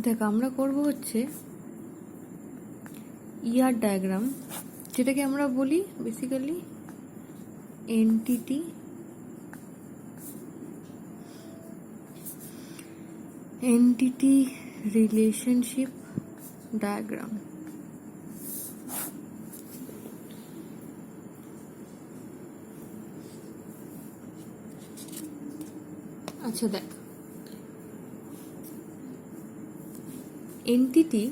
দেখ আমরা করব হচ্ছে ইয়ার ডায়াগ্রাম, যেটাকে আমরা বলি বেসিক্যালি এন্টিটি রিলেশনশিপ ডায়াগ্রাম। আচ্ছা দেখ, এন্টিটি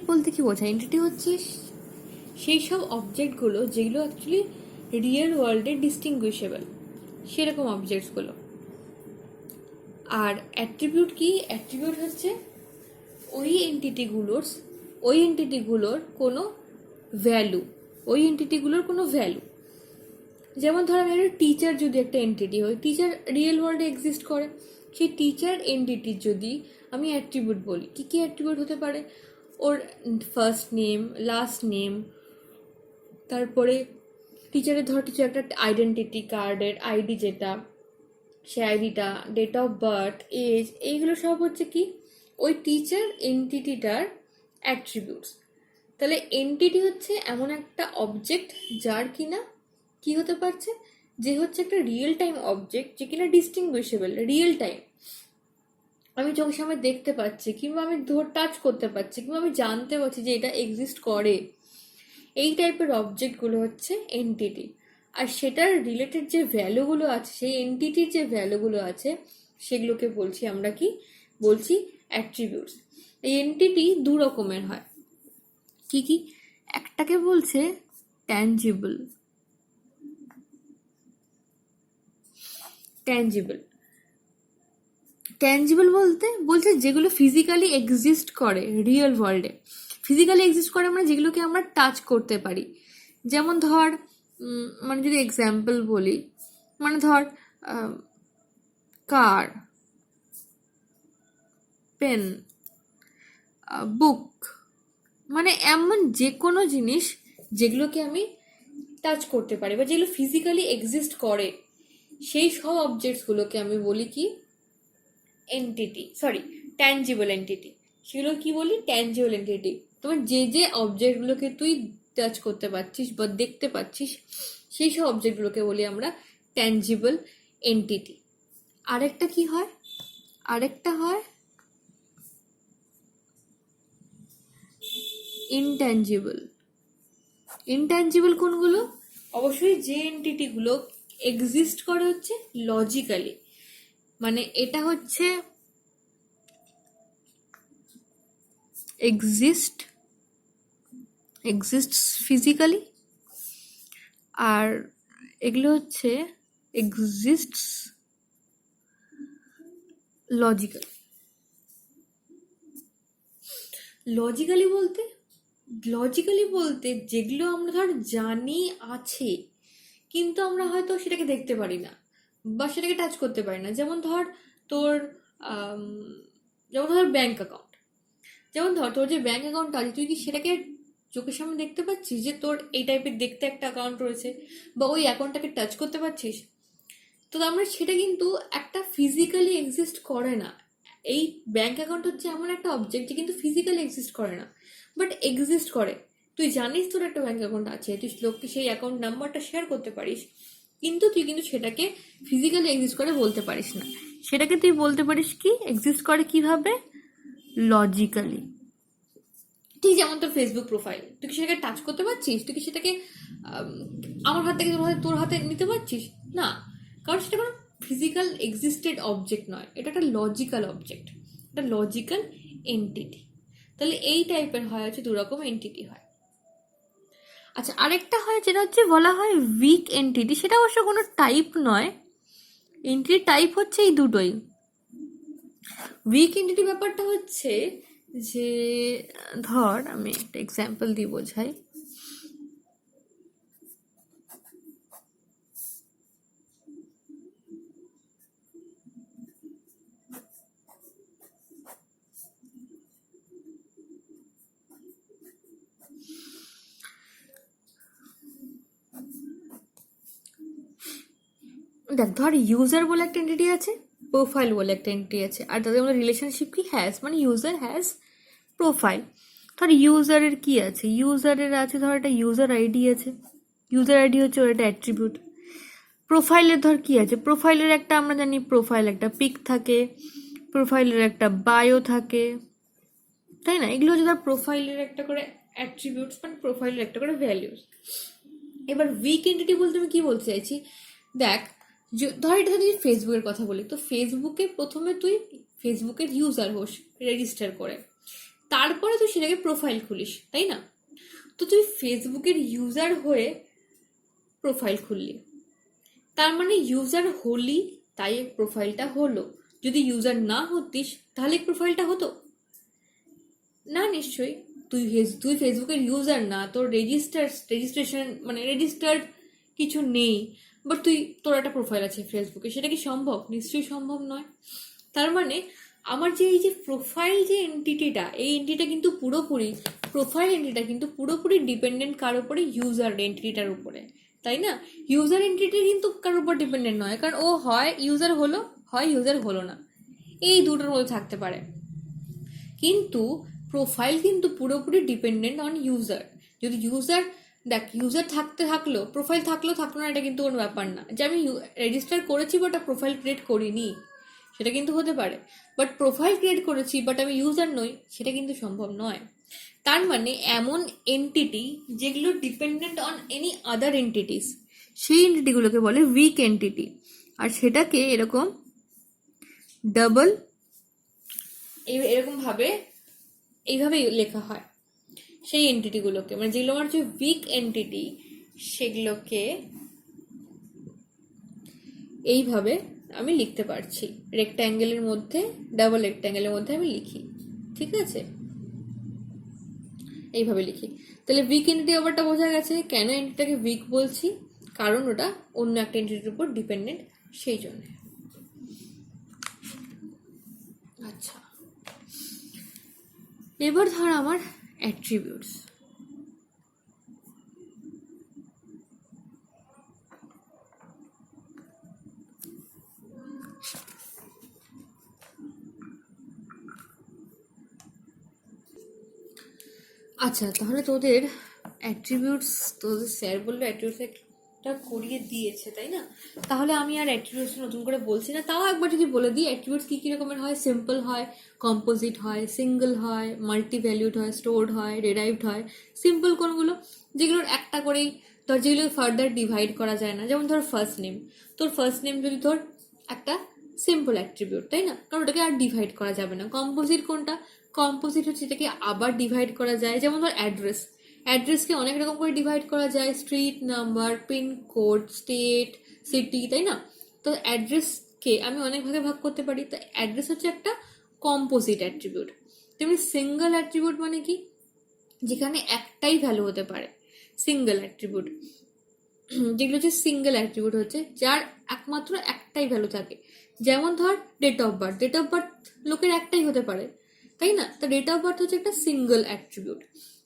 বলতে কি বোঝায়? এন্টিটি হচ্ছে সেই সব অবজেক্টগুলো যেগুলো অ্যাকচুয়ালি রিয়েল ওয়ার্ল্ডে ডিস্টিংগুইশেবল, সেরকম অবজেক্টসগুলো। আর অ্যাট্রিবিউট কি? অ্যাট্রিবিউট হচ্ছে ওই এন্টিটিগুলোর কোনো ভ্যালু। যেমন ধর আমি একটা টিচার, যদি একটা এন্টিটি হয়, টিচার রিয়েল ওয়ার্ল্ডে এক্সিস্ট করে, সেই টিচার এন্টিটির যদি আমি অ্যাট্রিবিউট বলি, কি কি অ্যাট্রিবিউট হতে পারে? ওর ফার্স্ট নেম, লাস্ট নেম, তারপরে টিচারের ধর কিছু একটা আইডেন্টিটি কার্ডের আইডি, যেটা সে আইডিটা, ডেট অফ বার্থ, এজ, এইগুলো সব হচ্ছে কি ওই টিচার এন্টিটিটার অ্যাট্রিবিউটস। তাহলে এন্টিটি হচ্ছে এমন একটা অবজেক্ট যার কিনা কি হতে পারছে, যে হচ্ছে একটা রিয়েল টাইম অবজেক্ট, যে কিনা ডিস্টিংগুইশেবল, রিয়েল টাইম, আমি চোখের সামনে দেখতে পাচ্ছি, কিংবা আমি টাচ করতে পারছি, কিংবা আমি জানতে পারছি যে এটা এক্সিস্ট করে। এই টাইপের অবজেক্টগুলো হচ্ছে এন্টিটি। আর সেটার রিলেটেড যে ভ্যালুগুলো আছে, সেই এন্টিটির যে ভ্যালুগুলো আছে, সেগুলোকে বলছি আমরা কি বলছি? অ্যাট্রিবিউটস। এই এন্টিটি দু রকমের হয়। কি কি? একটাকে বলছে ট্যাঞ্জিবল। ট্যাঞ্জিবল বলছে যেগুলো ফিজিক্যালি এক্সিস্ট করে রিয়েল ওয়ার্ল্ডে। ফিজিক্যালি এক্সিস্ট করে মানে যেগুলোকে আমরা টাচ করতে পারি। যেমন ধর, মানে যদি এক্সাম্পল বলি, মানে ধর কার, পেন, বুক, মানে এমন যে কোনো জিনিস যেগুলোকে আমি টাচ করতে পারি বা যেগুলো ফিজিক্যালি এক্সিস্ট করে, সেই সব অবজেক্টসগুলোকে আমি বলি কি? Tangible entity. সেগুলো কি বলি? Tangible entity. তোমার যে অবজেক্টগুলোকে তুই টাচ করতে পারছিস বা দেখতে পাচ্ছিস, সেই সব অবজেক্টগুলোকে বলি আমরা ট্যাঞ্জিবল এন্টিটি। আরেকটা কি হয়? আরেকটা হয় ইনট্যাঞ্জিবল কোনগুলো? অবশ্যই যে এন্টিটিগুলো এক্সিস্ট করে হচ্ছে লজিক্যালি, মানে এটা হচ্ছে এক্সিস্টস ফিজিক্যালি, আর এগুলো হচ্ছে এক্সিস্টস লজিক্যালি বলতে যেগুলো আমরা ধর জানি আছে, কিন্তু আমরা হয়তো সেটাকে দেখতে পারি না বা সেটাকে টাচ করতে পারি না। যেমন ধর তোর ব্যাংক অ্যাকাউন্ট। তোর যে ব্যাংক অ্যাকাউন্ট আছে, তুই কি সেটাকে চোখের সামনে দেখতে পাচ্ছিস যে তোর এই টাইপের দেখতে একটা অ্যাকাউন্ট রয়েছে, বা ওই অ্যাকাউন্টটাকে টাচ করতে পারছিস? তো আমরা সেটা কিন্তু একটা ফিজিক্যালি এক্সিস্ট করে না। এই ব্যাংক অ্যাকাউন্ট হচ্ছে এমন একটা অবজেক্ট যে কিন্তু ফিজিক্যালি এক্সিস্ট করে না, বাট এক্সিস্ট করে। তুই জানিস তোর একটা ব্যাংক অ্যাকাউন্ট আছে, তুই লোককে সেই অ্যাকাউন্ট নাম্বারটা শেয়ার করতে পারিস, কিন্তু তুই কিন্তু সেটাকে ফিজিক্যালি এক্সিস্ট করে বলতে পারিস না। সেটাকে তুই বলতে পারিস কি এক্সিস্ট করে কিভাবে? লজিক্যালি। ঠিক যেমন তোর ফেসবুক প্রোফাইল, তুই কি সেটাকে টাচ করতে পারছিস? তুই কি সেটাকে আমার হাত থেকে তোর হাতে নিতে পারছিস না? কারণ সেটা কোনো ফিজিক্যাল এক্সিস্টেড অবজেক্ট নয়, এটা একটা লজিক্যাল অবজেক্ট, একটা লজিক্যাল এন্টিটি। তাহলে এই টাইপের হয় হচ্ছে দুরকম এন্টিটি হয়। আচ্ছা, আরেকটা হয় যেটা হচ্ছে বলা হয় উইক এন্টিটি। সেটা অবশ্য কোনো টাইপ নয়, এন্টিটি টাইপ হচ্ছে এই দুটোই। উইক এন্টিটি ব্যাপারটা হচ্ছে যে, ধর আমি একটা এক্সাম্পল দিয়ে বোঝাই। দেখ ধর ইউজার বলে একটা এন্টিটি আছে, প্রোফাইল বলে একটা এন্টিটি আছে, আর তাদের মধ্যে রিলেশনশিপ কি হ্যাজ, মানে ইউজার হ্যাজ প্রোফাইল। ধর ইউজারের কি আছে, ইউজারের আছে ধর একটা ইউজার আইডি আছে, ইউজার আইডি হচ্ছে ওর একটা অ্যাট্রিবিউট। প্রোফাইলের ধর কি আছে, প্রোফাইলের একটা আমরা জানি প্রোফাইল একটা পিক থাকে, প্রোফাইলের একটা বায়ো থাকে, তাই না? এগুলো হচ্ছে ধর প্রোফাইলের একটা করে অ্যাট্রিবিউটস, মানে প্রোফাইলের একটা করে ভ্যালিউস। এবার উইক এন্টিটি বলতে আমি কি বলতে চাইছি, দেখ ধর এটা যদি ফেসবুকের কথা বলি, তো ফেসবুকে প্রথমে তুই ফেসবুকের ইউজার হোস রেজিস্টার করে, তারপরে তুই সেটাকে প্রোফাইল খুলিস, তাই না? তো তুই ফেসবুকের ইউজার হয়ে প্রোফাইল খুললি, তার মানে ইউজার হলি তাই প্রোফাইলটা হলো। যদি ইউজার না হতিস তাহলে প্রোফাইলটা হতো না, নিশ্চয়ই। তুই ফেসবুকের ইউজার না, তোর রেজিস্ট্রেশন মানে রেজিস্টার্ড কিছু নেই, বাট তোর একটা প্রোফাইল আছে ফেসবুকে, সেটা কি সম্ভব? নিশ্চয়ই সম্ভব নয়। তার মানে আমার যে এই যে প্রোফাইল যে এন্টিটিটা, এই এন্টিটিটা কিন্তু পুরোপুরি প্রোফাইল এন্টিটিটা কিন্তু পুরোপুরি ডিপেন্ডেন্ট কার উপরে, ইউজার এন্টিটিটার উপরে, তাই না? ইউজার এন্টিটি কিন্তু কার উপর ডিপেন্ডেন্ট নয়, কারণ ও হয় ইউজার হলো, হয় ইউজার হলো না, এই দুটোর মধ্যে থাকতে পারে। কিন্তু প্রোফাইল কিন্তু পুরোপুরি ডিপেন্ডেন্ট অন ইউজার। যদি ইউজার দেখ, ইউজার থাকলো, প্রোফাইল থাকলো না, এটা কিন্তু কোনো ব্যাপার না যে আমি রেজিস্টার করেছি বাট প্রোফাইল ক্রিয়েট করিনি, সেটা কিন্তু হতে পারে। বাট প্রোফাইল ক্রিয়েট করেছি বাট আমি ইউজার নই, সেটা কিন্তু সম্ভব নয়। তার মানে এমন এন্টিটি যেগুলো dependent on any other entities, সেই এন্টিটিগুলোকে বলে উইক এন্টিটি। আর সেটাকে এরকম ডাবল এরকম ভাবে এইভাবে লেখা হয় সেই এন্টিটিগুলোকে, মানে যেগুলো আমার যে উইক এন্টিটি সেগুলোকে এইভাবে আমি লিখতে পারছি, রেক্ট্যাঙ্গেলের মধ্যে, ডাবল রেক্ট্যাঙ্গেলের মধ্যে আমি লিখি, ঠিক আছে? এইভাবে লিখি। তাহলে উইক এন্টিটি ব্যাপারটা বোঝা গেছে। কেন এন্টিটিটাকে উইক বলছি, কারণ ওটা অন্য একটা এন্টিটির উপর ডিপেন্ডেন্ট, সেই জন্য। আচ্ছা, এবার ধর আমার অ্যাট্রিবিউটস। আচ্ছা, তাহলে তোদের স্যার বললো অ্যাট্রিবিউটস একটা করিয়ে দিয়েছে, তাই না? তাহলে আমি আর অ্যাট্রিবিউটস নতুন করে বলছি না, তাও একবার যদি বলে দিই অ্যাট্রিবিউটস কী কী রকমের হয়। সিম্পল হয়, কম্পোজিট হয়, সিঙ্গেল হয়, মাল্টি ভ্যালিউড হয়, স্টোরড হয়, ডেরাইভড হয়। সিম্পল কোনগুলো, যেগুলোর একটা করেই ধর, যেগুলো ফার্দার ডিভাইড করা যায় না, যেমন ধর ফার্স্ট নেম। তোর ফার্স্ট নেম যদি ধর একটা সিম্পল অ্যাট্রিবিউট, তাই না? কারণ ওটাকে আর ডিভাইড করা যাবে না। কম্পোজিট কোনটা? কম্পোজিট হচ্ছে এটাকে আবার ডিভাইড করা যায়, যেমন ধর অ্যাড্রেসকে অনেক রকম করে ডিভাইড করা যায়, street number, pincode, state, city, তাই না? তো অ্যাড্রেসকে আমি অনেক ভাগে ভাগ করতে পারি, তো অ্যাড্রেস হচ্ছে একটা কম্পোজিট অ্যাট্রিবিউট। তেমনি সিঙ্গেল অ্যাট্রিবিউট মানে কি, যেখানে একটাই ভ্যালু হতে পারে, সিঙ্গেল অ্যাট্রিবিউট। যেগুলো হচ্ছে সিঙ্গেল অ্যাট্রিবিউট হচ্ছে যার একমাত্র একটাই ভ্যালু থাকে, যেমন ধর date of birth. Date of birth লোকের একটাই হতে পারে, তাই না? তো ডেট অফ বার্থ হচ্ছে একটা সিঙ্গেল অ্যাট্রিবিউট।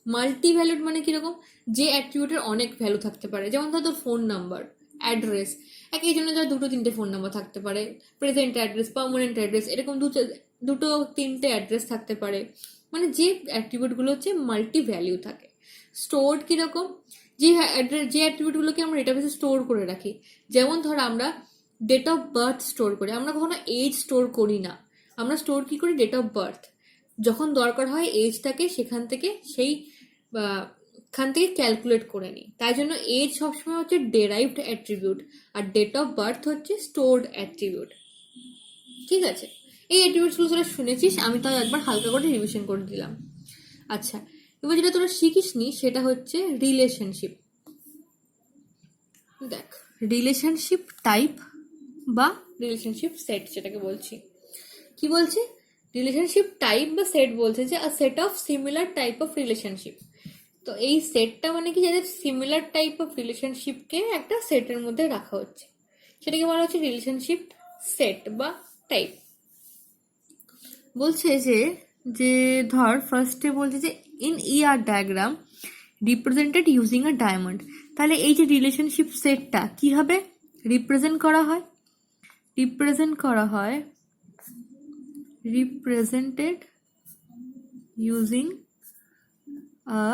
মাল্টি ভ্যালুড মানে কিরকম, যে অ্যাট্রিবিউটের অনেক ভ্যালু থাকতে পারে, যেমন ধর তোর ফোন নাম্বার, অ্যাড্রেস, একই জন্য ধর 2-3টে ফোন নাম্বার থাকতে পারে, প্রেজেন্ট অ্যাড্রেস, পার্মানেন্ট অ্যাড্রেস, এরকম 2-3টে অ্যাড্রেস থাকতে পারে, মানে যে অ্যাট্রিবিউটগুলো হচ্ছে মাল্টি ভ্যালিউ থাকে। স্টোরড কিরকম, যে অ্যাট্রিবিউটগুলোকে আমরা ডেটাবেসে স্টোর করে রাখি, যেমন ধর আমরা ডেট অফ বার্থ স্টোর করি, আমরা কখনো এজ স্টোর করি না, আমরা স্টোর কি করি, ডেট অফ বার্থ। যখন দরকার হয় এজটাকে সেখান থেকে ক্যালকুলেট করে নিই, তাই জন্য এজ সবসময় হচ্ছে ডেরাইভড অ্যাট্রিবিউট, আর ডেট অফ বার্থ হচ্ছে স্টোরড অ্যাট্রিবিউট, ঠিক আছে? এই অ্যাট্রিবিউটসগুলো তোরা শুনেছিস, আমি তাও একবার হালকা করে রিভিশন করে দিলাম। আচ্ছা, এবার যেটা তোরা শিখিসনি সেটা হচ্ছে রিলেশনশিপ। দেখ, রিলেশনশিপ টাইপ বা রিলেশনশিপ সেট যেটাকে বলছি, কি বলছে, রিলেশনশিপ টাইপ বা সেট বলছে যে a set of similar type of relationship. তো এই সেটটা মানে কি, যাদের সিমিলার টাইপ অফ রিলেশনশিপকে একটা সেটের মধ্যে রাখা হচ্ছে, সেটাকে বলা হচ্ছে রিলেশনশিপ সেট বা টাইপ। বলছে যে ধর ফার্স্টে বলছে যে in ER diagram represented using a diamond. তাহলে এই যে রিলেশনশিপ সেটটা কিভাবে রিপ্রেজেন্ট করা হয়, রিপ্রেজেন্ট করা হয় রিপ্রেজেন্টেড ইউজিং আ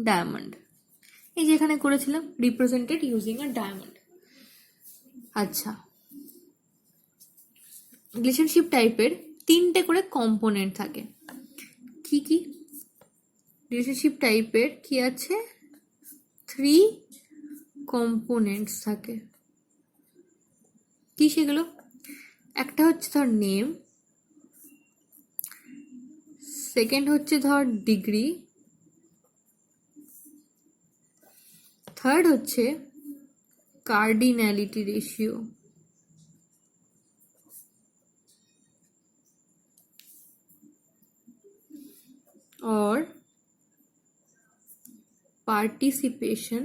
ডায়মন্ড। এই যে এখানে করেছিলাম রিপ্রেজেন্টেড ইউজিং আ ডায়মন্ড। আচ্ছা, রিলেশনশিপ টাইপের 3টে করে কম্পোনেন্ট থাকে। কি কি রিলেশনশিপ টাইপের কি আছে? 3 কম্পোনেন্টস থাকে। কি সেগুলো? একটা হচ্ছে ধর নেম, সেকেন্ড হচ্ছে ধর ডিগ্রি, থার্ড হচ্ছে কার্ডিনালিটি রেশিও, और participation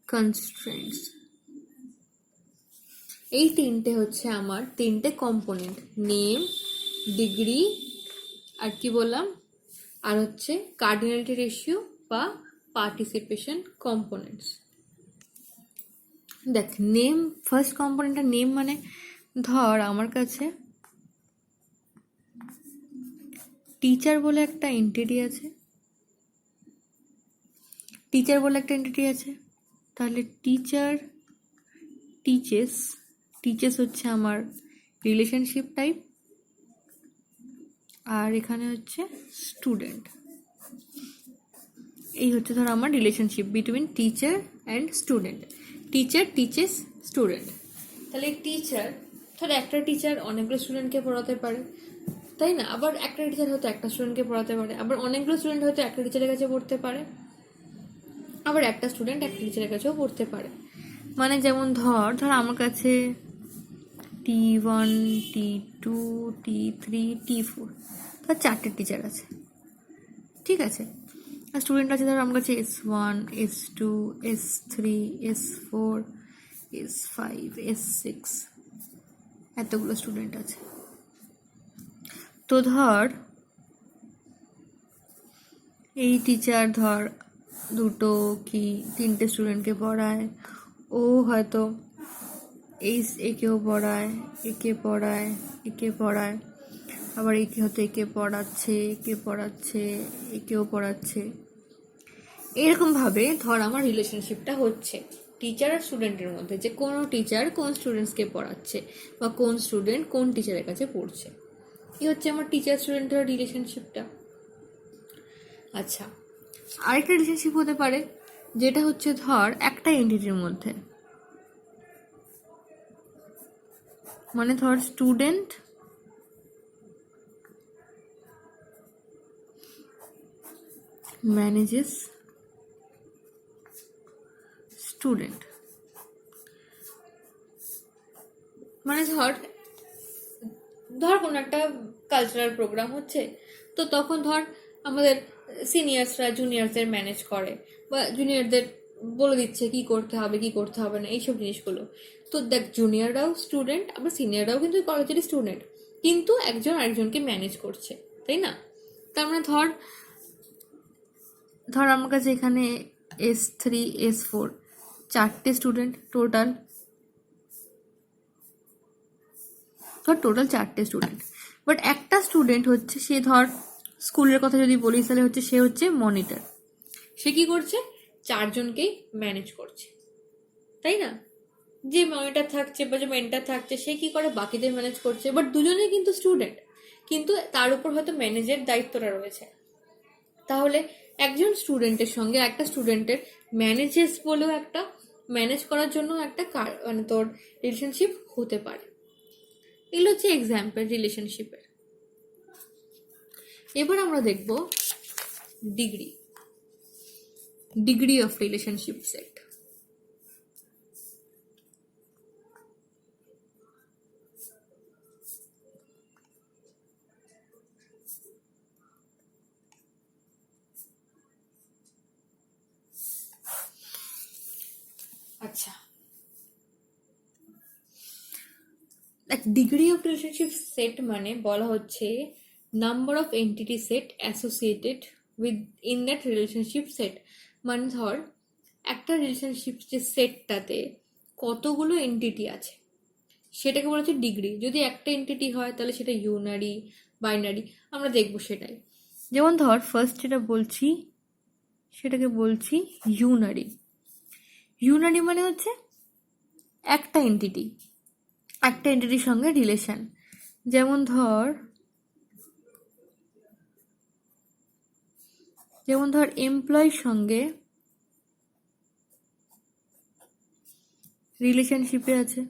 constraints। এই 3টে হচ্ছে আমার 3টে কম্পোনেন্ট, নেম, ডিগ্রি, আর কি বললাম, আর হচ্ছে কার্ডিনালিটি রেশিও বা পার্টিসিপেশন কম্পোনেন্টস। দেখ, নেম, ফার্স্ট কম্পোনেন্টটা নেম মানে ধর আমার কাছে টিচার বলে একটা এন্টিটি আছে, তাহলে টিচার টিচেস হচ্ছে আমার রিলেশনশিপ টাইপ, আর এখানে হচ্ছে স্টুডেন্ট। এই হচ্ছে ধর আমার relationship between teacher and student. Teacher teaches student. তাহলে টিচার, ধর একটা টিচার অনেকগুলো স্টুডেন্টকে পড়াতে পারে, তাই না? আবার একটা টিচার হয়তো একটা স্টুডেন্টকে পড়াতে পারে, আবার অনেকগুলো স্টুডেন্ট হয়তো একটা টিচারের কাছে পড়তে পারে, আবার একটা স্টুডেন্ট একটা টিচারের কাছেও পড়তে পারে। মানে যেমন ধর আমার কাছে T1, T2, T3, T4, ধর 4টে টিচার আছে, ঠিক আছে? আর স্টুডেন্ট আছে ধর আমার কাছে S1, S2, S3, S4, S5, S6, এতগুলো স্টুডেন্ট আছে। তো ধর এই টিচার ধর 2 কি 3টে স্টুডেন্টকে পড়ায়, ও হয়তো একেও পড়ায়, একে পড়ায়, আবার একে হয়তো একেও পড়াচ্ছে। এরকমভাবে ধর আমার রিলেশনশিপটা হচ্ছে টিচার আর স্টুডেন্টের মধ্যে, যে কোনো টিচার কোন স্টুডেন্টসকে পড়াচ্ছে বা কোন স্টুডেন্ট কোন টিচারের কাছে পড়ছে। এই হচ্ছে আমার টিচার স্টুডেন্টের রিলেশনশিপটা। আচ্ছা, আরেকটা রিলেশনশিপ হতে পারে যেটা হচ্ছে ধর একটা এন্টিটির মধ্যে, মানে ধর স্টুডেন্ট ম্যানেজেস স্টুডেন্ট। মানে ধর কোনো একটা কালচারাল প্রোগ্রাম হচ্ছে, তো তখন ধর আমাদের সিনিয়র্সরা জুনিয়রদের ম্যানেজ করে বা জুনিয়রদের বলে দিচ্ছে কি করতে হবে না, এইসব জিনিসগুলো। তো দেখ, জুনিয়ররাও স্টুডেন্ট, আবার সিনিয়ররাও কিন্তু কলেজেরই স্টুডেন্ট, কিন্তু একজন আরেকজনকে ম্যানেজ করছে, তাই না? তার মানে ধর আমার কাছে এখানে S3, S4, 4টে স্টুডেন্ট টোটাল, 4টে স্টুডেন্ট। বাট একটা স্টুডেন্ট হচ্ছে, সে ধর স্কুলের কথা যদি বলিস তাহলে হচ্ছে সে হচ্ছে মনিটর, সে কি করছে? 4জনকেই ম্যানেজ করছে, তাই না? যে মনিটর থাকছে বা যে মেন্টর থাকছে সে কি করে? বাকিদের ম্যানেজ করছে। বাট দুজনেই কিন্তু স্টুডেন্ট, কিন্তু তার উপর হয়তো ম্যানেজের দায়িত্বটা রয়েছে। তাহলে একজন স্টুডেন্টের সঙ্গে একটা স্টুডেন্টের ম্যানেজেস বলেও একটা ম্যানেজ করার জন্য একটা মানে তোর রিলেশনশিপ হতে পারে। এগুলো হচ্ছে এক্সাম্পল রিলেশনশিপের। এবার আমরা দেখব ডিগ্রি অফ রিলেশনশিপ সেট। আচ্ছা, ডিগ্রি অফ রিলেশনশিপ সেট মানে বলা হচ্ছে number of entity set associated with in that relationship set. মানে ধর একটা রিলেশনশিপ যে সেটটাতে কতগুলো এন্টিটি আছে সেটাকে বলা হচ্ছে ডিগ্রি। যদি একটা এন্টিটি হয় তাহলে সেটা ইউনারি, বাইনারি, আমরা দেখবো সেটাই। যেমন ধর ফার্স্ট যেটা বলছি সেটাকে বলছি ইউনারি। ইউনারি মানে হচ্ছে একটা এন্টিটি, একটা এন্টিটির সঙ্গে রিলেশন। যেমন ধর এমপ্লয়ের সঙ্গে রিলেশনশিপে আছে।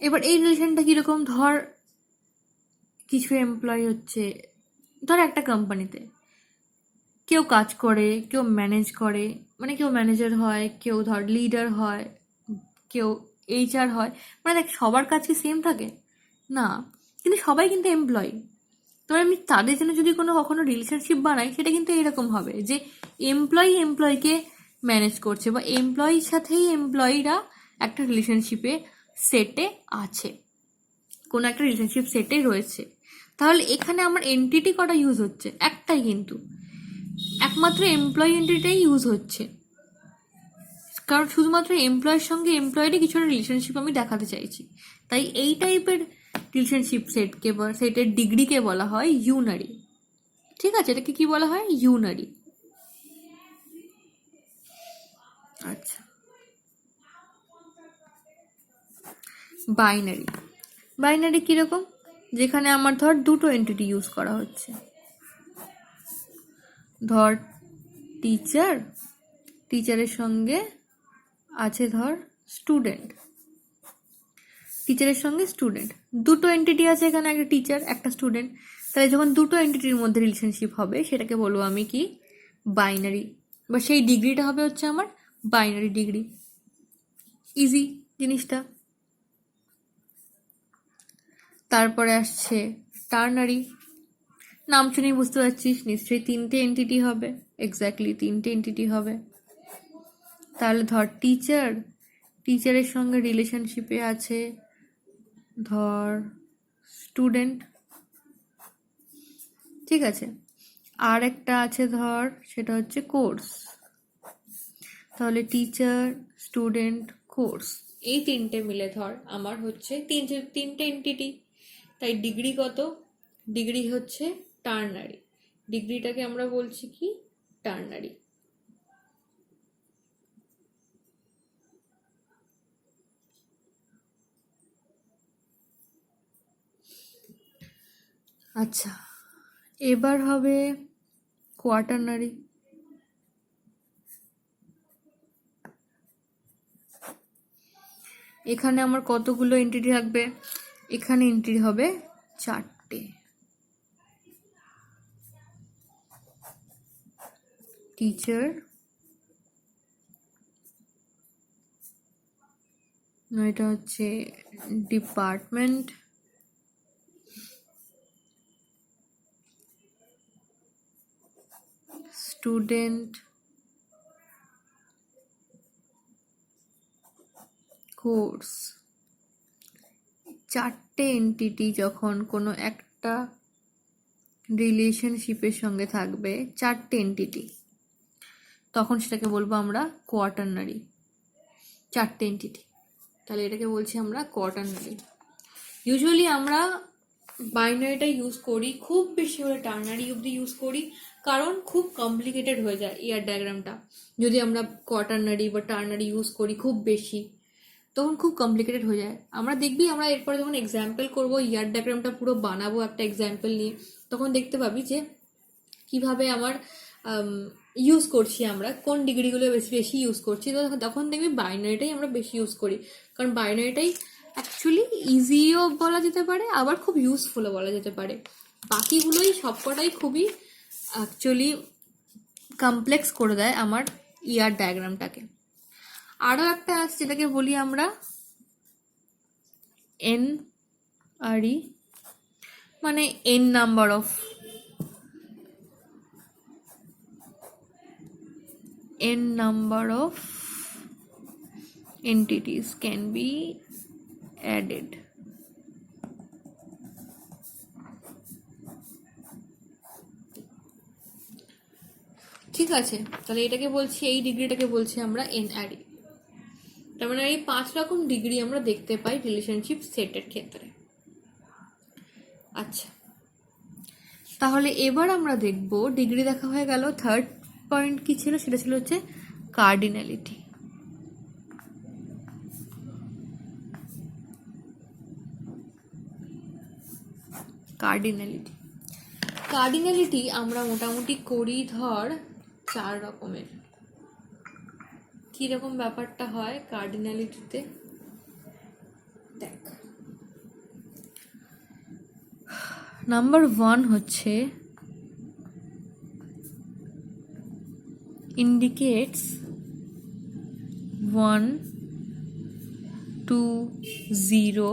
এবার এই রিলেশনটা কিরকম, ধর কিছু এমপ্লয় হচ্ছে, ধর একটা কোম্পানিতে কেউ কাজ করে, কেউ ম্যানেজ করে, মানে কেউ ম্যানেজার হয়, কেউ ধর লিডার হয়, কেউ HR হয়। মানে দেখ সবার কাজ কি সেম থাকে না, কিন্তু সবাই কিন্তু এমপ্লয়। তবে আমি তাদের জন্য যদি কখনো রিলেশনশিপ বানাই সেটা কিন্তু এরকম হবে যে এমপ্লয়কে ম্যানেজ করছে, বা এমপ্লয়ির সাথেই এমপ্লয়িরা একটা রিলেশনশিপে সেটে আছে, কোনো একটা রিলেশনশিপ সেটে রয়েছে। তাহলে এখানে আমার এন্টিটি কটা ইউজ হচ্ছে? একটাই, কিন্তু একমাত্র এমপ্লয়ি এন্টিটিটাই ইউজ হচ্ছে, কারণ শুধুমাত্র এমপ্লয়ের সঙ্গে এমপ্লয়েরই কিছু রিলেশনশিপ আমি দেখাতে চাইছি। তাই এই টাইপের রিলেশনশিপ সেটকে বা সেটের ডিগ্রিকে বলা হয় ইউনারি। ঠিক আছে, এটাকে কি বলা হয়? ইউনারি। আচ্ছা, বাইনারি। বাইনারি কিরকম? যেখানে আমার ধর দুটো এন্টিটি ইউজ করা হচ্ছে। ধর টিচারের সঙ্গে আছে ধর স্টুডেন্ট, টিচারের সঙ্গে স্টুডেন্ট, দুটো এন্টিটি আছে এখানে, একটা টিচার একটা স্টুডেন্ট। তাহলে যখন দুটো এন্টিটির মধ্যে রিলেশনশিপ হবে সেটাকে বলবো আমি কি? বাইনারি, বা সেই ডিগ্রিটা হবে হচ্ছে আমার বাইনারি ডিগ্রি। ইজি জিনিসটা। তারপরে আসছে টার্নারি। নাম শুনেই বুঝতে পারছিস নিশ্চয়ই তিনটে এন্টিটি হবে, এক্স্যাক্টলি তিনটে এন্টিটি হবে। তাহলে ধর টিচারের সঙ্গে রিলেশনশিপে আছে ধর স্টুডেন্ট, ঠিক আছে। আর একটা আছে ধর, সেটা হচ্ছে কোর্স। তাহলে টিচার, স্টুডেন্ট, কোর্স, এই তিনটে মিলে ধর আমার হচ্ছে তিনটে এন্টিটি। তাই ডিগ্রি কত? ডিগ্রি হচ্ছে টার্নারি। ডিগ্রিটাকে আমরা বলছি কি? টার্নারি। আচ্ছা, এবার হবে কোয়াটার্নারি। এখানে আমার কতগুলো এন্টিটি থাকবে? এখানে এন্ট্রি হবে 4টে। টিচার, এটা হচ্ছে ডিপার্টমেন্ট, স্টুডেন্ট, কোর্স। 4টে এন্টিটি যখন কোনো একটা রিলেশনশিপের সঙ্গে থাকবে, 4টে এন্টিটি, তখন সেটাকে বলবো আমরা কোয়াটার্নারি। 4টে এন্টিটি, তাহলে এটাকে বলছি আমরা কোয়াটার্নারি। ইউজুয়ালি আমরা বাইনারিটা ইউজ করি, খুব বেশি হলে টার্নারি অব্দি ইউজ করি, কারণ খুব কমপ্লিকেটেড হয়ে যায় ইয়ার ডায়াগ্রামটা। যদি আমরা কোয়াটার্নারি বা টার্নারি ইউজ করি খুব বেশি, তখন খুব কমপ্লিকেটেড হয়ে যায়। আমরা দেখবি আমরা এরপরে যখন এক্সাম্পল করবো, ইয়ার ডায়াগ্রামটা পুরো বানাবো একটা এক্সাম্পল নিয়ে, তখন দেখতে পাবি যে কিভাবে আমার ইউজ করছি, আমরা কোন ডিগ্রিগুলো বেশি বেশি ইউজ করছি। তো তখন দেখবি বাইনারিটাই আমরা বেশি ইউজ করি, কারণ বাইনারিটাই অ্যাকচুয়ালি ইজিও বলা যেতে পারে, আবার খুব ইউজফুলও বলা যেতে পারে। বাকিগুলোই সবকটাই খুবই অ্যাকচুয়ালি কমপ্লেক্স করে দেয় আমার ইয়ার ডায়াগ্রামটাকে। আরও একটা আছে যেটাকে বলি আমরা NRE, মানে n number of entities can be added. ঠিক আছে, তাহলে এটাকে বলছি, এই ডিগ্রিটাকে বলছি আমরা এনআরই। তার মানে এই 5 রকম ডিগ্রি আমরা দেখতে পাই রিলেশনশিপ সেটের ক্ষেত্রে। আচ্ছা, তাহলে এবার আমরা দেখব, ডিগ্রি দেখা হয়ে গেল, থার্ড পয়েন্ট কি ছিল, সেটা ছিল হচ্ছে কার্ডিনালিটি। কার্ডিনালিটি আমরা মোটামুটি করি ধর 4 রকমের। কিরকম ব্যাপারটা হয় কার্ডিনালিটিতে দেখ। নাম্বার 1 হচ্ছে indicates 1 to 0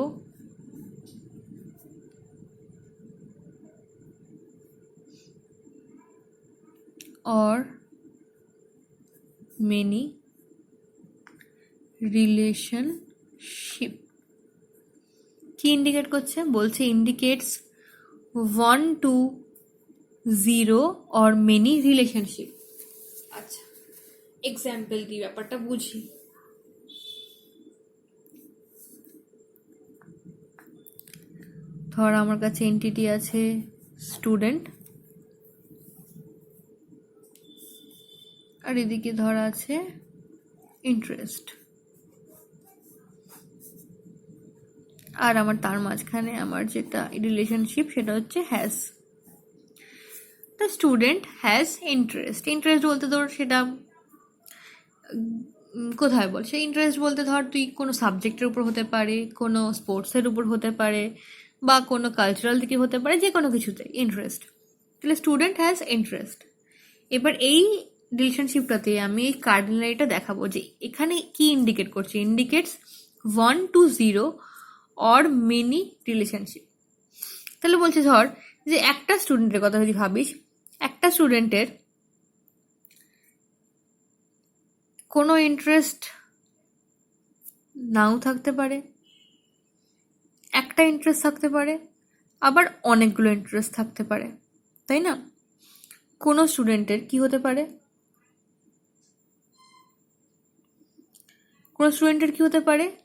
or many relationship। কি ইন্ডিকেট করছে? বলছে indicates 1 to 0 or many relationship। আচ্ছা, এক্সাম্পল দিয়ে ব্যাপারটা বুঝি। ধর আমার কাছে এন্টিটি আছে স্টুডেন্ট, আর এদিকে ধর আছে ইন্টারেস্ট, আর আমার তার মাঝখানে আমার যেটা রিলেশনশিপ সেটা হচ্ছে has. The student has interest. Interest বলতে ধর সেটা কোথায় বল, সেই ইন্টারেস্ট বলতে ধর তুই কোনো সাবজেক্টের উপর হতে পারে, কোনো স্পোর্টসের উপর হতে পারে, বা কোনো কালচারাল দিকে হতে পারে, যে কোনো কিছুতে ইন্টারেস্ট। তাহলে স্টুডেন্ট হ্যাজ ইন্টারেস্ট। এবার এই রিলেশনশিপটাতে আমি এই কার্ডিনালিটা দেখাবো যে এখানে কি ইন্ডিকেট করছে। Indicates 1 to 0 or many relationship. তাহলে বলছে ধর যে একটা স্টুডেন্টের কথা যদি ভাবিস, একটা স্টুডেন্টের কোনো ইন্টারেস্ট নাও থাকতে পারে, একটা ইন্টারেস্ট থাকতে পারে, আবার অনেকগুলো ইন্টারেস্ট থাকতে পারে, তাই না? কোনো স্টুডেন্টের কি হতে পারে,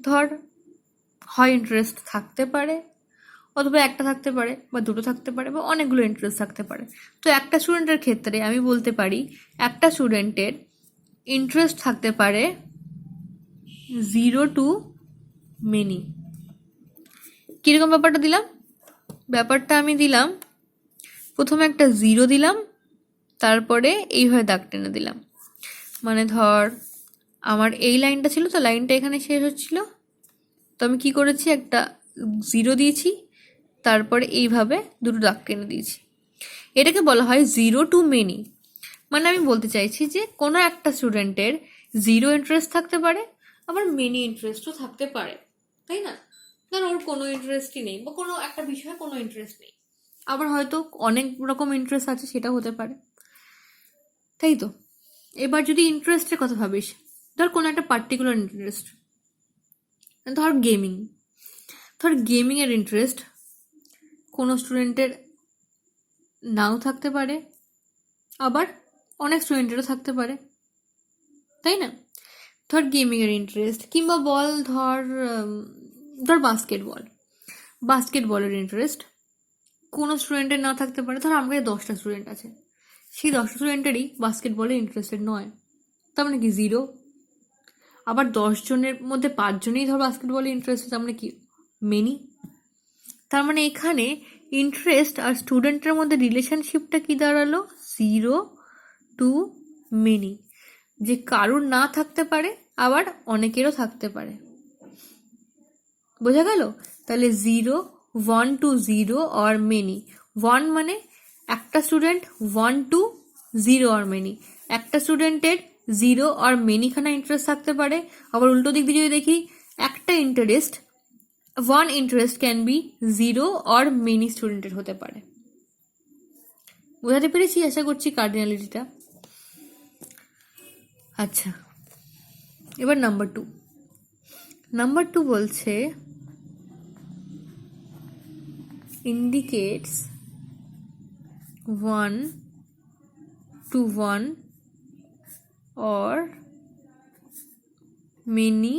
ধর হয় ইন্টারেস্ট থাকতে পারে, অথবা একটা থাকতে পারে, বা দুটো থাকতে পারে, বা অনেকগুলো ইন্টারেস্ট থাকতে পারে। তো একটা স্টুডেন্টের ক্ষেত্রে আমি বলতে পারি একটা স্টুডেন্টের ইন্টারেস্ট থাকতে পারে 0 to many। কীরকম ব্যাপারটা দিলাম? ব্যাপারটা আমি দিলাম, প্রথমে একটা 0 দিলাম, তারপরে এইভাবে দাগ টেনে দিলাম। মানে ধর আমার এই লাইনটা ছিল, তো লাইনটা এখানে শেষ হচ্ছিল, তো আমি কি করেছি, একটা 0 দিয়েছি, তারপরে এইভাবে দুটো দাগ টেনে দিয়েছি। এটাকে বলা হয় 0 to many। মানে আমি বলতে চাইছি যে কোনো একটা স্টুডেন্টের 0 ইন্টারেস্ট থাকতে পারে, আবার মেনি ইন্টারেস্টও থাকতে পারে, তাই না? ধর ওর কোনো ইন্টারেস্টই নেই, বা কোনো একটা বিষয়ে কোনো ইন্টারেস্ট নেই, আবার হয়তো অনেক রকম ইন্টারেস্ট আছে, সেটাও হতে পারে, তাই তো? এবার যদি ইন্টারেস্টের কথা ভাবিস, ধর কোনো একটা পার্টিকুলার ইন্টারেস্ট, ধর গেমিংয়ের ইন্টারেস্ট কোনো স্টুডেন্টের নাও থাকতে পারে, আবার অনেক স্টুডেন্টেরও থাকতে পারে, তাই না? ধর গেমিংয়ের ইন্টারেস্ট, কিংবা বল ধর বাস্কেটবলের ইন্টারেস্ট কোনো স্টুডেন্টের না থাকতে পারে। ধর আমরা 10টা স্টুডেন্ট আছে, সেই 10টা স্টুডেন্টেরই বাস্কেটবলে ইন্টারেস্টেড নয়, তার মানে কি 0। আবার 10 জনের মধ্যে 5 জনেই ধর বাস্কেটবলে ইন্টারেস্টেড, তার মানে কি মেনি। তার মানে এখানে ইন্টারেস্ট আর স্টুডেন্টের মধ্যে রিলেশনশিপটা কি দাঁড়ালো, 0 to many। যে কারোর না থাকতে পারে, আবার অনেকেরও থাকতে পারে। বোঝা গেল? তাহলে 0, 1 to 0 or many। 1 মানে একটা স্টুডেন্ট, 1 to 0 or many। একটা স্টুডেন্টের 0 or many খানা ইন্টারেস্ট থাকতে পারে। আবার উল্টো দিক দিয়ে যদি দেখি, একটা interest, 1 interest can be 0 or many স্টুডেন্টের হতে পারে। বোঝাতে পেরেছি আশা করছি কার্ডিনালিটিটা। আচ্ছা, এবার নাম্বার 2 বলছে indicates 1 to 1 or many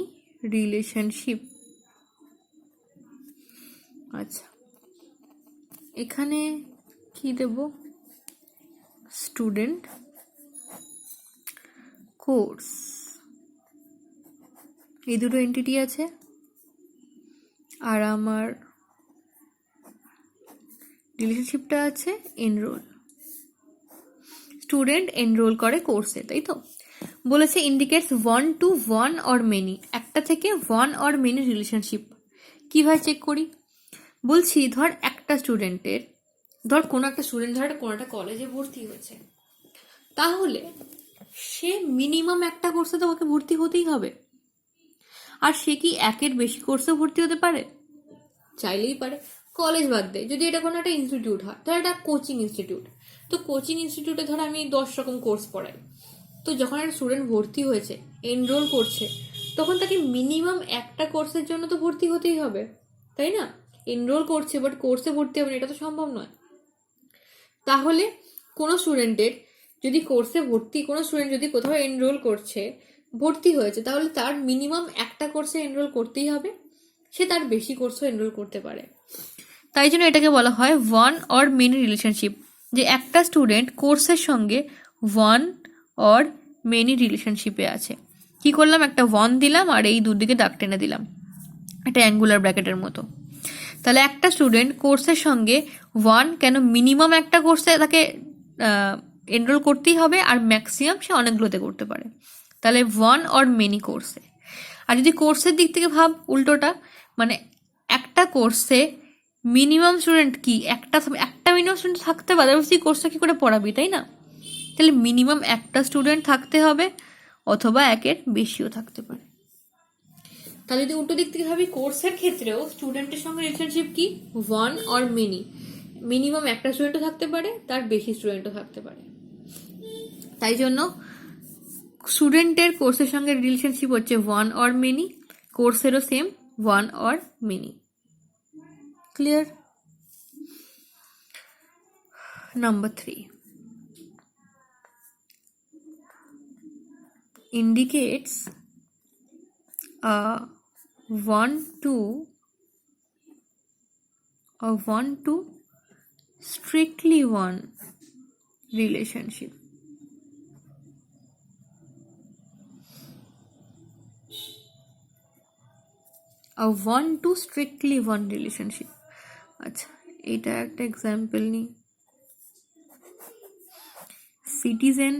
relationship। আচ্ছা, এখানে কি দেব? স্টুডেন্ট, কোর্স, এই দুটো এন্টিটি আছে। আর আমার রিলেশনশিপটা আছে এনরোল। স্টুডেন্ট এনরোল করে কোর্সে, তাই তো? বলেছে ইন্ডিকেটস 1 to 1 or many, একটা থেকে 1 or many রিলেশনশিপ। কীভাবে চেক করি? বলছি ধর একটা স্টুডেন্টের, ধর কোনো একটা স্টুডেন্ট ধর কোনো একটা কলেজে ভর্তি হয়েছে, তাহলে সে মিনিমাম একটা কোর্সে তোমাকে ভর্তি হতেই হবে। আর সে কি একের বেশি কোর্সে ভর্তি হতে পারে? চাইলেই পারে। কলেজ বাদ দে, যদি এটা কোনো একটা ইনস্টিটিউট হয়, ধর এটা কোচিং ইনস্টিটিউট, তো কোচিং ইনস্টিটিউটে ধর আমি 10 রকম কোর্স পড়াই। তো যখন একটা স্টুডেন্ট ভর্তি হয়েছে, এনরোল করছে, তখন তাকে মিনিমাম একটা কোর্সের জন্য তো ভর্তি হতেই হবে, তাই না? এনরোল করছে বাট কোর্সে ভর্তি হবে না, এটা তো সম্ভব নয়। তাহলে কোনো স্টুডেন্টের যদি কোর্সে ভর্তি, কোনো স্টুডেন্ট যদি কোথাও এনরোল করছে, ভর্তি হয়েছে, তাহলে তার মিনিমাম একটা কোর্সে এনরোল করতেই হবে। সে তার বেশি কোর্সও এনরোল করতে পারে। তাই জন্য এটাকে বলা হয় 1 or many রিলেশনশিপ, যে একটা স্টুডেন্ট কোর্সের সঙ্গে 1 or many রিলেশনশিপে আছে। কি করলাম? একটা 1 দিলাম আর এই দুদিকে দাগ টেনে দিলাম, একটা অ্যাঙ্গুলার ব্র্যাকেটের মতো। তাহলে একটা স্টুডেন্ট কোর্সের সঙ্গে 1, কেন? মিনিমাম একটা কোর্সে তাকে এনরোল করতেই হবে, আর ম্যাক্সিমাম সে অনেকগুলোতে করতে পারে। তাহলে 1 or many কোর্সে। আর যদি কোর্সের দিক থেকে ভাব উল্টোটা, মানে একটা কোর্সে মিনিমাম স্টুডেন্ট কি একটা মিনিমাম স্টুডেন্ট থাকতে পারে, তুই কোর্সটা কি করে পড়াবি, তাই না? তাহলে মিনিমাম একটা স্টুডেন্ট থাকতে হবে, অথবা একের বেশিও থাকতে পারে। তাহলে যদি উল্টো দিক থেকে ভাবি, কোর্সের ক্ষেত্রেও স্টুডেন্টের সঙ্গে রিলেশনশিপ কি? 1 or many। মিনিমাম একটা স্টুডেন্টও থাকতে পারে, তার বেশি স্টুডেন্টও থাকতে পারে। তাই জন্য স্টুডেন্টের কোর্সের সঙ্গে রিলেশনশিপ হচ্ছে 1 or many, কোর্সেরও same 1 or many। Clear? Number 3 indicates a 1 to strictly 1 relationship। a 1 to strictly 1 relationship। আচ্ছা, এটা একটা এক্সাম্পল নিই। সিটিজেন,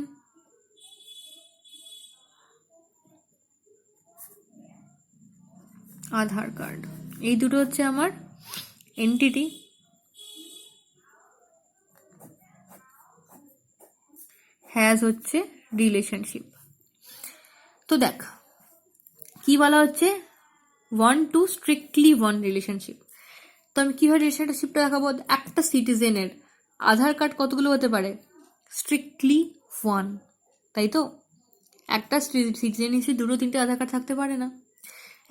আধার কার্ড, এই দুটো হচ্ছে আমার এন্টিটি। হ্যাজ হচ্ছে রিলেশনশিপ। তো দেখ কি বলা হচ্ছে, 1 to strictly 1 রিলেশনশিপ। তো আমি কীভাবে রিলেশনশিপটা দেখাবো? একটা সিটিজেনের আধার কার্ড কতগুলো হতে পারে? স্ট্রিক্টলি 1, তাই তো? একটা সিটিজেন হিসেবে 2-3টে আধার কার্ড থাকতে পারে না।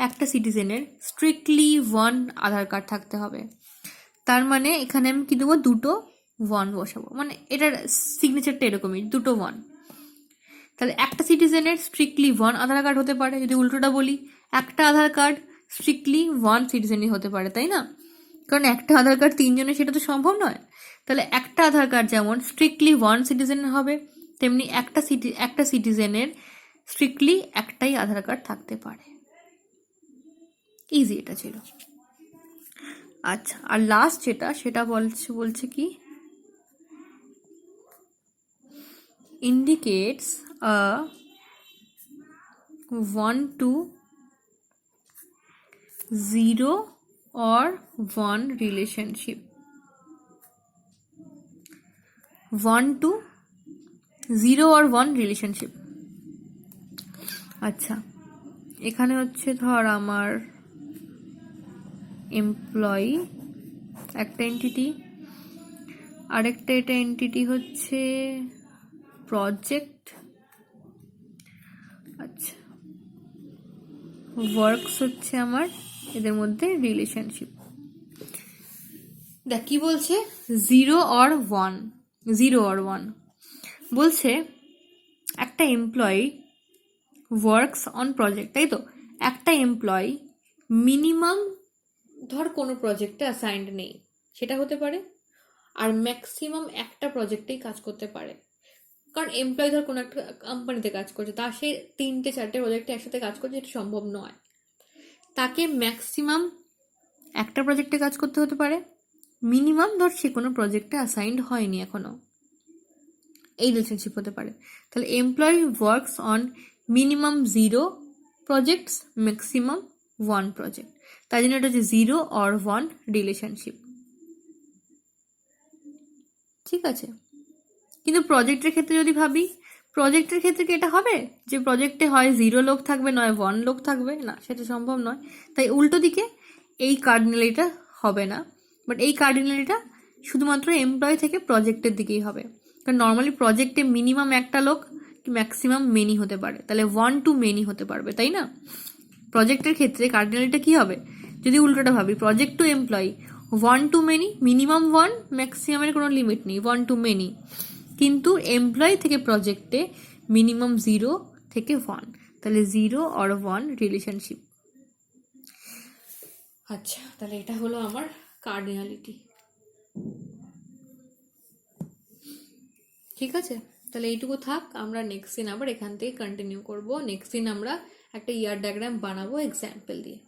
একটা সিটিজেনের স্ট্রিক্টলি 1 আধার কার্ড থাকতে হবে। তার মানে এখানে আমি কি দেবো? 2 1 বসাবো, মানে এটার সিগনেচারটা এরকমই, 2 1। তাহলে একটা সিটিজেনের স্ট্রিক্টলি 1 আধার কার্ড হতে পারে। যদি উল্টোটা বলি, একটা আধার কার্ড স্ট্রিক্টলি 1 সিটিজেনই হতে পারে, তাই না? কারণ একটা আধার কার্ড 3 জনের, সেটা তো সম্ভব নয়। তাহলে একটা আধার কার্ড যেমন স্ট্রিক্টলি 1 সিটিজেনের হবে, তেমনি একটা সিটিজেনের স্ট্রিক্টলি একটাই আধার কার্ড থাকতে পারে। ইজি এটা ছিল। আচ্ছা, আর লাস্ট যেটা, সেটা বলছে কি, indicates a 1 to 0 or 1 relationship। 1 to 0 or 1 relationship। আচ্ছা, এখানে হচ্ছে ধর আমার এমপ্লয়ি একটা এন্টিটি, আরেকটা এটা এন্টিটি হচ্ছে প্রজেক্ট। আচ্ছা, ওয়ার্কস হচ্ছে আমার এদের মধ্যে রিলেশনশিপ। দেখ কি বলছে, 0 or 1 বলছে একটা এমপ্লয়ি ওয়ার্কস অন প্রজেক্ট, তাই তো? একটা এমপ্লয়ি মিনিমাম ধর কোনো প্রজেক্টে অ্যাসাইন্ড নেই, সেটা হতে পারে, আর ম্যাক্সিমাম একটা প্রজেক্টেই কাজ করতে পারে। কারণ এমপ্লয়ি ধর কোনো একটা কোম্পানিতে কাজ করছে, তার সে 3-4টে প্রজেক্টে একসাথে কাজ করছে, এটা সম্ভব নয়। তাকে ম্যাক্সিমাম একটা প্রজেক্টে কাজ করতে হতে পারে, মিনিমাম ধর সে কোনো প্রজেক্টে অ্যাসাইন্ড হয়নি এখনো, এই রিলেশনশিপ হতে পারে। তাহলে employee works on minimum 0 projects, maximum 1 project, তাই জন্য এটা হচ্ছে 0 or 1 রিলেশনশিপ। ঠিক আছে, কিন্তু প্রজেক্টের ক্ষেত্রে যদি ভাবি, প্রজেক্টের ক্ষেত্রে কি এটা হবে যে প্রজেক্টে হয় 0 লোক থাকবে, নয় 1 লোক থাকবে? না, সেটা সম্ভব নয়। তাই উল্টো দিকে এই কার্ডিনালিটা হবে না, বাট এই কার্ডিনালিটা শুধুমাত্র এমপ্লয়ি থেকে প্রজেক্টের দিকেই হবে। কারণ নর্মালি প্রজেক্টে মিনিমাম একটা লোক, ম্যাক্সিমাম মেনি হতে পারে, তাহলে 1 to many হতে পারবে, তাই না? প্রজেক্টের ক্ষেত্রে কার্ডিনালিটা কি হবে? যদি উল্টোটা ভাবি, project to employee 1 to many, minimum 1, ম্যাক্সিমামের কোনো লিমিট নেই, 1 to many। কিন্তু এমপ্লয়ি থেকে প্রজেক্টে মিনিমাম 0 থেকে 1, তাহলে 0 or 1 রিলেশনশিপ। আচ্ছা, তাহলে এটা হলো আমার কার্ডিনালিটি। ঠিক আছে, তাহলে এইটুকু থাক, আমরা নেক্সট দিন আবার এখান থেকে কন্টিনিউ করব। নেক্সট দিন আমরা একটা ইয়ার ডায়াগ্রাম বানাবো এক্সাম্পল দিয়ে।